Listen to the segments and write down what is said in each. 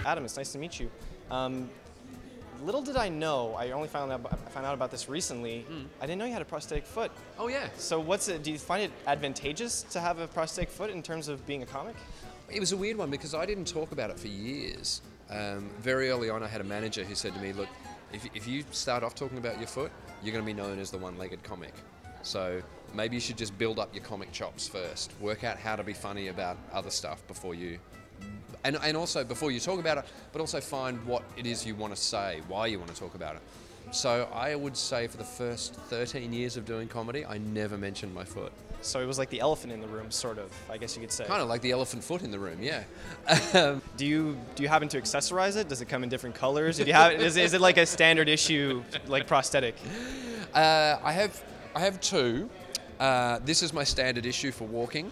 Adam, it's nice to meet you. Little did I know, I only found out about this recently. I didn't know you had a prosthetic foot. Oh yeah. So do you find it advantageous to have a prosthetic foot in terms of being a comic? It was a weird one because I didn't talk about it for years. Very early on I had a manager who said to me, look, if you start off talking about your foot, you're going to be known as the one-legged comic. So maybe you should just build up your comic chops first. Work out how to be funny about other stuff before you... And also before you talk about it, but also find what it is you want to say, why you want to talk about it. So I would say for the first 13 years of doing comedy, I never mentioned my foot. So it was like the elephant in the room, sort of, I guess you could say. Kind of like the elephant foot in the room, yeah. Do you happen to accessorize it? Does it come in different colors? Is it like a standard issue, like prosthetic? I have two. This is my standard issue for walking.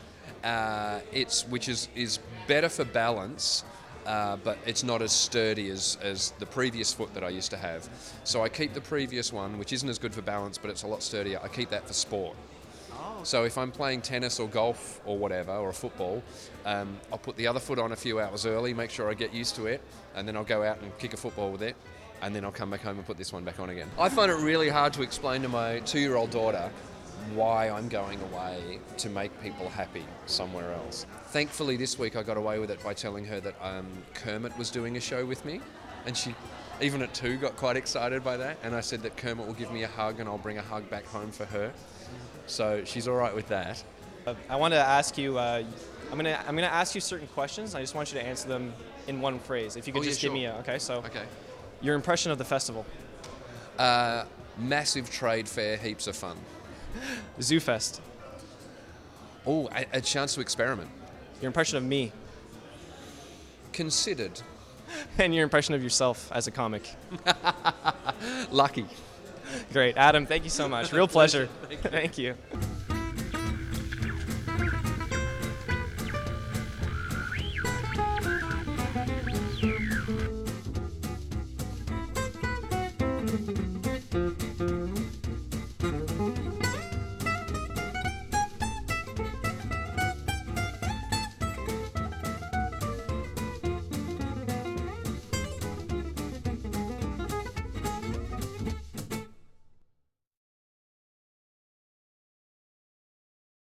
Which is better for balance, but it's not as sturdy as the previous foot that I used to have. So I keep the previous one, which isn't as good for balance, but it's a lot sturdier. I keep that for sport. So if I'm playing tennis or golf or whatever, or a football, I'll put the other foot on a few hours early, make sure I get used to it, and then I'll go out and kick a football with it, and then I'll come back home and put this one back on again. I find it really hard to explain to my 2-year-old daughter why I'm going away to make people happy somewhere else. Thankfully this week I got away with it by telling her that Kermit was doing a show with me, and she, even at 2, got quite excited by that, and I said that Kermit will give me a hug and I'll bring a hug back home for her. So she's all right with that. I want to ask you, I'm gonna ask you certain questions. I just want you to answer them in one phrase. If you could give me Okay. Your impression of the festival. Massive trade fair, heaps of fun. Zoo Fest. Oh, a chance to experiment. Your impression of me. Considered. And your impression of yourself as a comic. Lucky. Great. Adam, thank you so much. Real pleasure. Thank you.